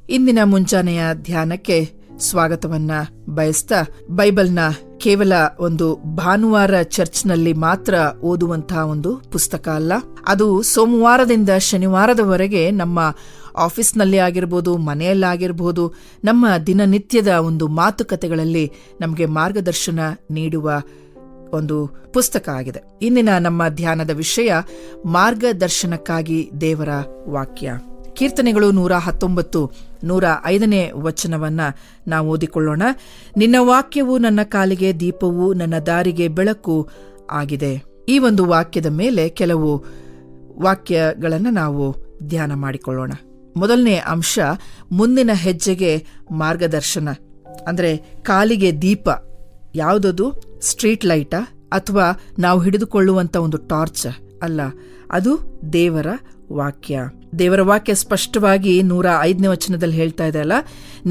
ಇಂದಿನ ಮುಂಜಾನೆಯ ಧ್ಯಾನಕ್ಕೆ ಸ್ವಾಗತವನ್ನ ಬಯಸ್ತಾ, ಬೈಬಲ್ನ ಕೇವಲ ಒಂದು ಭಾನುವಾರ ಚರ್ಚ್ನಲ್ಲಿ ಮಾತ್ರ ಓದುವಂತಹ ಒಂದು ಪುಸ್ತಕ ಅಲ್ಲ. ಅದು ಸೋಮವಾರದಿಂದ ಶನಿವಾರದವರೆಗೆ ನಮ್ಮ ಆಫೀಸ್ನಲ್ಲಿ ಆಗಿರ್ಬೋದು, ಮನೆಯಲ್ಲಾಗಿರ್ಬೋದು, ನಮ್ಮ ದಿನನಿತ್ಯದ ಒಂದು ಮಾತುಕತೆಗಳಲ್ಲಿ ನಮಗೆ ಮಾರ್ಗದರ್ಶನ ನೀಡುವ ಒಂದು ಪುಸ್ತಕ ಆಗಿದೆ. ಇಂದಿನ ನಮ್ಮ ಧ್ಯಾನದ ವಿಷಯ ಮಾರ್ಗದರ್ಶನಕ್ಕಾಗಿ ದೇವರ ವಾಕ್ಯ. ಕೀರ್ತನೆಗಳು 119, 105ನೇ ವಚನವನ್ನ ನಾವು ಓದಿಕೊಳ್ಳೋಣ. ನಿನ್ನ ವಾಕ್ಯವು ನನ್ನ ಕಾಲಿಗೆ ದೀಪವು, ನನ್ನ ದಾರಿಗೆ ಬೆಳಕು ಆಗಿದೆ. ಈ ಒಂದು ವಾಕ್ಯದ ಮೇಲೆ ಕೆಲವು ವಾಕ್ಯಗಳನ್ನು ನಾವು ಧ್ಯಾನ ಮಾಡಿಕೊಳ್ಳೋಣ. ಮೊದಲನೇ ಅಂಶ, ಮುಂದಿನ ಹೆಜ್ಜೆಗೆ ಮಾರ್ಗದರ್ಶನ. ಅಂದರೆ ಕಾಲಿಗೆ ದೀಪ ಯಾವುದದು? ಸ್ಟ್ರೀಟ್ ಲೈಟಾ ಅಥವಾ ನಾವು ಹಿಡಿದುಕೊಳ್ಳುವಂತ ಒಂದು ಟಾರ್ಚ್ ಅಲ್ಲ, ಅದು ದೇವರ ವಾಕ್ಯ. ದೇವರ ವಾಕ್ಯ ಸ್ಪಷ್ಟವಾಗಿ 105ನೇ ವಚನದಲ್ಲಿ ಹೇಳ್ತಾ ಇದೆ ಅಲ್ಲ,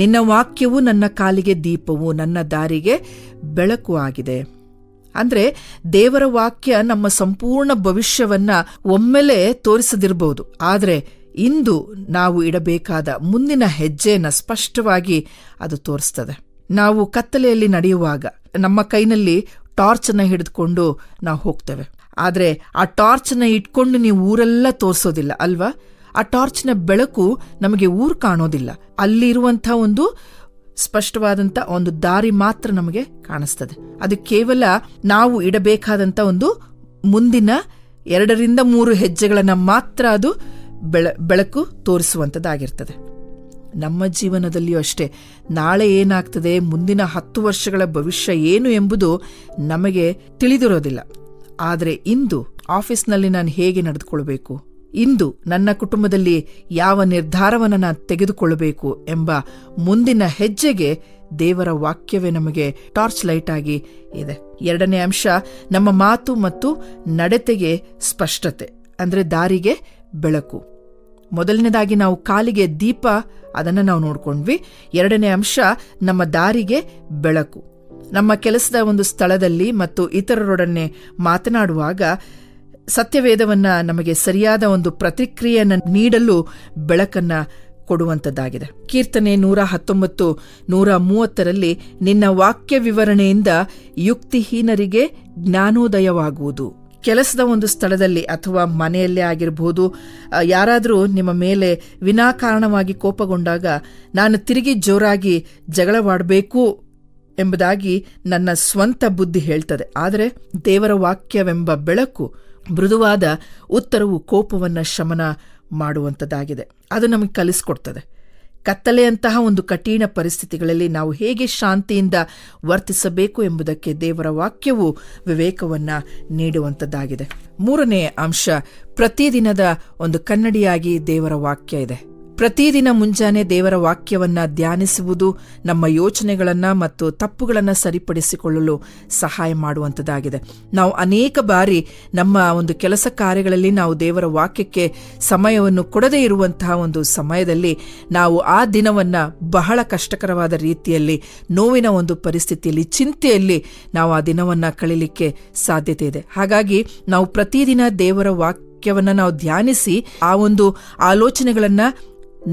ನಿನ್ನ ವಾಕ್ಯವು ನನ್ನ ಕಾಲಿಗೆ ದೀಪವು, ನನ್ನ ದಾರಿಗೆ ಬೆಳಕು ಆಗಿದೆ. ಅಂದ್ರೆ ದೇವರ ವಾಕ್ಯ ನಮ್ಮ ಸಂಪೂರ್ಣ ಭವಿಷ್ಯವನ್ನ ಒಮ್ಮೆಲೆ ತೋರಿಸದಿರಬಹುದು, ಆದರೆ ಇಂದು ನಾವು ಇಡಬೇಕಾದ ಮುಂದಿನ ಹೆಜ್ಜೆಯನ್ನು ಸ್ಪಷ್ಟವಾಗಿ ಅದು ತೋರಿಸ್ತದೆ. ನಾವು ಕತ್ತಲೆಯಲ್ಲಿ ನಡೆಯುವಾಗ ನಮ್ಮ ಕೈನಲ್ಲಿ ಟಾರ್ಚನ್ನ ಹಿಡಿದುಕೊಂಡು ನಾವು ಹೋಗ್ತೇವೆ. ಆದರೆ ಆ ಟಾರ್ಚನ್ನ ಇಟ್ಕೊಂಡು ನೀವು ಊರೆಲ್ಲ ತೋರಿಸೋದಿಲ್ಲ ಅಲ್ವಾ? ಆ ಟಾರ್ಚ್ನ ಬೆಳಕು ನಮಗೆ ಊರು ಕಾಣೋದಿಲ್ಲ. ಅಲ್ಲಿರುವಂಥ ಒಂದು ಸ್ಪಷ್ಟವಾದಂಥ ಒಂದು ದಾರಿ ಮಾತ್ರ ನಮಗೆ ಕಾಣಿಸ್ತದೆ. ಅದು ಕೇವಲ ನಾವು ಇಡಬೇಕಾದಂಥ ಒಂದು ಮುಂದಿನ 2 3 ಹೆಜ್ಜೆಗಳನ್ನ ಮಾತ್ರ ಅದು ಬೆಳಕು ತೋರಿಸುವಂಥದ್ದಾಗಿರ್ತದೆ. ನಮ್ಮ ಜೀವನದಲ್ಲಿಯೂ ಅಷ್ಟೇ. ನಾಳೆ ಏನಾಗ್ತದೆ, ಮುಂದಿನ 10 ವರ್ಷಗಳ ಭವಿಷ್ಯ ಏನು ಎಂಬುದು ನಮಗೆ ತಿಳಿದಿರೋದಿಲ್ಲ. ಆದರೆ ಇಂದು ಆಫೀಸ್ನಲ್ಲಿ ನಾನು ಹೇಗೆ ನಡೆದುಕೊಳ್ಬೇಕು, ಇಂದು ನನ್ನ ಕುಟುಂಬದಲ್ಲಿ ಯಾವ ನಿರ್ಧಾರವನ್ನು ನಾನು ತೆಗೆದುಕೊಳ್ಳಬೇಕು ಎಂಬ ಮುಂದಿನ ಹೆಜ್ಜೆಗೆ ದೇವರ ವಾಕ್ಯವೇ ನಮಗೆ ಟಾರ್ಚ್ ಲೈಟ್ ಆಗಿ ಇದೆ. 2ನೇ ಅಂಶ, ನಮ್ಮ ಮಾತು ಮತ್ತು ನಡತೆಗೆ ಸ್ಪಷ್ಟತೆ, ಅಂದರೆ ದಾರಿಗೆ ಬೆಳಕು. ಮೊದಲನೇದಾಗಿ ನಾವು ಕಾಲಿಗೆ ದೀಪ, ಅದನ್ನು ನಾವು ನೋಡ್ಕೊಂಡ್ವಿ. 2ನೇ ಅಂಶ, ನಮ್ಮ ದಾರಿಗೆ ಬೆಳಕು. ನಮ್ಮ ಕೆಲಸದ ಒಂದು ಸ್ಥಳದಲ್ಲಿ ಮತ್ತು ಇತರರೊಡನೆ ಮಾತನಾಡುವಾಗ ಸತ್ಯವೇದವನ್ನ ನಮಗೆ ಸರಿಯಾದ ಒಂದು ಪ್ರತಿಕ್ರಿಯೆಯನ್ನು ನೀಡಲು ಬೆಳಕನ್ನ ಕೊಡುವಂಥದ್ದಾಗಿದೆ. ಕೀರ್ತನೆ 119, 130ರಲ್ಲಿ ನಿನ್ನ ವಾಕ್ಯ ವಿವರಣೆಯಿಂದ ಯುಕ್ತಿಹೀನರಿಗೆ ಜ್ಞಾನೋದಯವಾಗುವುದು. ಕೆಲಸದ ಒಂದು ಸ್ಥಳದಲ್ಲಿ ಅಥವಾ ಮನೆಯಲ್ಲೇ ಆಗಿರಬಹುದು, ಯಾರಾದರೂ ನಿಮ್ಮ ಮೇಲೆ ವಿನಾಕಾರಣವಾಗಿ ಕೋಪಗೊಂಡಾಗ ನಾನು ತಿರುಗಿ ಜೋರಾಗಿ ಜಗಳವಾಡಬೇಕು ಎಂಬುದಾಗಿ ನನ್ನ ಸ್ವಂತ ಬುದ್ಧಿ ಹೇಳ್ತದೆ. ಆದರೆ ದೇವರ ವಾಕ್ಯವೆಂಬ ಬೆಳಕು, ಮೃದುವಾದ ಉತ್ತರವು ಕೋಪವನ್ನು ಶಮನ ಮಾಡುವಂಥದ್ದಾಗಿದೆ. ಅದು ನಮಗೆ ಕಲಿಸ್ಕೊಡ್ತದೆ. ಕತ್ತಲೆಯಂತಹ ಒಂದು ಕಠಿಣ ಪರಿಸ್ಥಿತಿಗಳಲ್ಲಿ ನಾವು ಹೇಗೆ ಶಾಂತಿಯಿಂದ ವರ್ತಿಸಬೇಕು ಎಂಬುದಕ್ಕೆ ದೇವರ ವಾಕ್ಯವು ವಿವೇಕವನ್ನು ನೀಡುವಂಥದ್ದಾಗಿದೆ. 3ನೇ ಅಂಶ, ಪ್ರತಿದಿನದ ಒಂದು ಕನ್ನಡಿಯಾಗಿ ದೇವರ ವಾಕ್ಯ ಇದೆ. ಪ್ರತಿದಿನ ಮುಂಜಾನೆ ದೇವರ ವಾಕ್ಯವನ್ನ ಧ್ಯಾನಿಸುವುದು ನಮ್ಮ ಯೋಚನೆಗಳನ್ನ ಮತ್ತು ತಪ್ಪುಗಳನ್ನು ಸರಿಪಡಿಸಿಕೊಳ್ಳಲು ಸಹಾಯ ಮಾಡುವಂಥದ್ದಾಗಿದೆ. ನಾವು ಅನೇಕ ಬಾರಿ ನಮ್ಮ ಒಂದು ಕೆಲಸ ಕಾರ್ಯಗಳಲ್ಲಿ ನಾವು ದೇವರ ವಾಕ್ಯಕ್ಕೆ ಸಮಯವನ್ನು ಕೊಡದೇ ಇರುವಂತಹ ಒಂದು ಸಮಯದಲ್ಲಿ ನಾವು ಆ ದಿನವನ್ನ ಬಹಳ ಕಷ್ಟಕರವಾದ ರೀತಿಯಲ್ಲಿ, ನೋವಿನ ಒಂದು ಪರಿಸ್ಥಿತಿಯಲ್ಲಿ, ಚಿಂತೆಯಲ್ಲಿ ನಾವು ಆ ದಿನವನ್ನ ಕಳೀಲಿಕ್ಕೆ ಸಾಧ್ಯತೆ ಇದೆ. ಹಾಗಾಗಿ ನಾವು ಪ್ರತಿದಿನ ದೇವರ ವಾಕ್ಯವನ್ನ ನಾವು ಧ್ಯಾನಿಸಿ ಆ ಒಂದು ಆಲೋಚನೆಗಳನ್ನ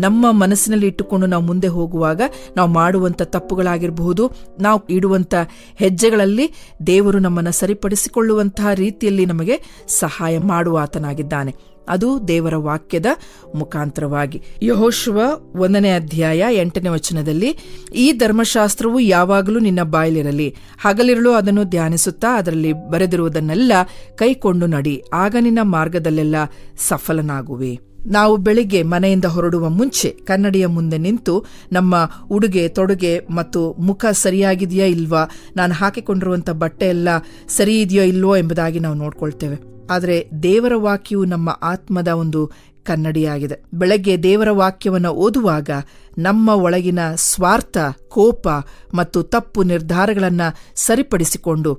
ನಮ್ಮ ಮನಸ್ಸಿನಲ್ಲಿ ಇಟ್ಟುಕೊಂಡು ನಾವು ಮುಂದೆ ಹೋಗುವಾಗ ನಾವು ಮಾಡುವಂಥ ತಪ್ಪುಗಳಾಗಿರಬಹುದು, ನಾವು ಇಡುವಂಥ ಹೆಜ್ಜೆಗಳಲ್ಲಿ ದೇವರು ನಮ್ಮನ್ನು ಸರಿಪಡಿಸಿಕೊಳ್ಳುವಂತಹ ರೀತಿಯಲ್ಲಿ ನಮಗೆ ಸಹಾಯ ಮಾಡುವ ಆತನಾಗಿದ್ದಾನೆ. ಅದು ದೇವರ ವಾಕ್ಯದ ಮುಖಾಂತರವಾಗಿ. ಯೆಹೋಶುವ 1ನೇ ಅಧ್ಯಾಯ 8ನೇ ವಚನದಲ್ಲಿ, ಈ ಧರ್ಮಶಾಸ್ತ್ರವು ಯಾವಾಗಲೂ ನಿನ್ನ ಬಾಯಲ್ಲಿರಲಿ, ಹಗಲಿರುಳು ಅದನ್ನು ಧ್ಯಾನಿಸುತ್ತಾ ಅದರಲ್ಲಿ ಬರೆದಿರುವುದನ್ನೆಲ್ಲ ಕೈಕೊಂಡು ನಡಿ, ಆಗ ನಿನ್ನ ಮಾರ್ಗದಲ್ಲೆಲ್ಲ ಸಫಲನಾಗುವೆ. ನಾವು ಬೆಳಿಗ್ಗೆ ಮನೆಯಿಂದ ಹೊರಡುವ ಮುಂಚೆ ಕನ್ನಡಿಯ ಮುಂದೆ ನಿಂತು ನಮ್ಮ ಉಡುಗೆ ತೊಡುಗೆ ಮತ್ತು ಮುಖ ಸರಿಯಾಗಿದೆಯಾ ಇಲ್ವಾ, ನಾನು ಹಾಕಿಕೊಂಡಿರುವಂಥ ಬಟ್ಟೆ ಎಲ್ಲ ಸರಿ ಇದೆಯೋ ಇಲ್ವೋ ಎಂಬುದಾಗಿ ನಾವು ನೋಡ್ಕೊಳ್ತೇವೆ. ಆದರೆ ದೇವರ ವಾಕ್ಯವು ನಮ್ಮ ಆತ್ಮದ ಒಂದು ಕನ್ನಡಿಯಾಗಿದೆ. ಬೆಳಗ್ಗೆ ದೇವರ ವಾಕ್ಯವನ್ನು ಓದುವಾಗ ನಮ್ಮ ಒಳಗಿನ ಸ್ವಾರ್ಥ, ಕೋಪ ಮತ್ತು ತಪ್ಪು ನಿರ್ಧಾರಗಳನ್ನು ಸರಿಪಡಿಸಿಕೊಂಡು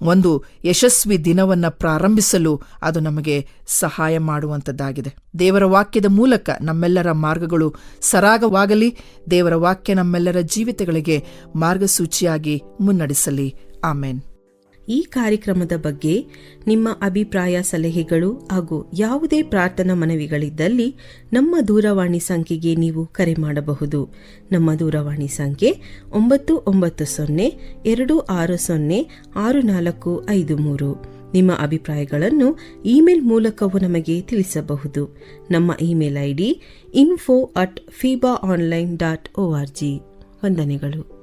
ಒಂದು ಯಶಸ್ವಿ ದಿನವನ್ನು ಪ್ರಾರಂಭಿಸಲು ಅದು ನಮಗೆ ಸಹಾಯ ಮಾಡುವಂಥದ್ದಾಗಿದೆ. ದೇವರ ವಾಕ್ಯದ ಮೂಲಕ ನಮ್ಮೆಲ್ಲರ ಮಾರ್ಗಗಳು ಸರಾಗವಾಗಲಿ. ದೇವರ ವಾಕ್ಯ ನಮ್ಮೆಲ್ಲರ ಜೀವಿತಗಳಿಗೆ ಮಾರ್ಗಸೂಚಿಯಾಗಿ ಮುನ್ನಡೆಸಲಿ. ಆಮೇನ್. ಈ ಕಾರ್ಯಕ್ರಮದ ಬಗ್ಗೆ ನಿಮ್ಮ ಅಭಿಪ್ರಾಯ, ಸಲಹೆಗಳು ಹಾಗೂ ಯಾವುದೇ ಪ್ರಾರ್ಥನಾ ಮನವಿಗಳಿದ್ದಲ್ಲಿ ನಮ್ಮ ದೂರವಾಣಿ ಸಂಖ್ಯೆಗೆ ನೀವು ಕರೆ ಮಾಡಬಹುದು. ನಮ್ಮ ದೂರವಾಣಿ ಸಂಖ್ಯೆ 9902606453. ನಿಮ್ಮ ಅಭಿಪ್ರಾಯಗಳನ್ನು ಇಮೇಲ್ ಮೂಲಕವೂ ನಮಗೆ ತಿಳಿಸಬಹುದು. ನಮ್ಮ ಇಮೇಲ್ ID info@fibaonline.org. ವಂದನೆಗಳು.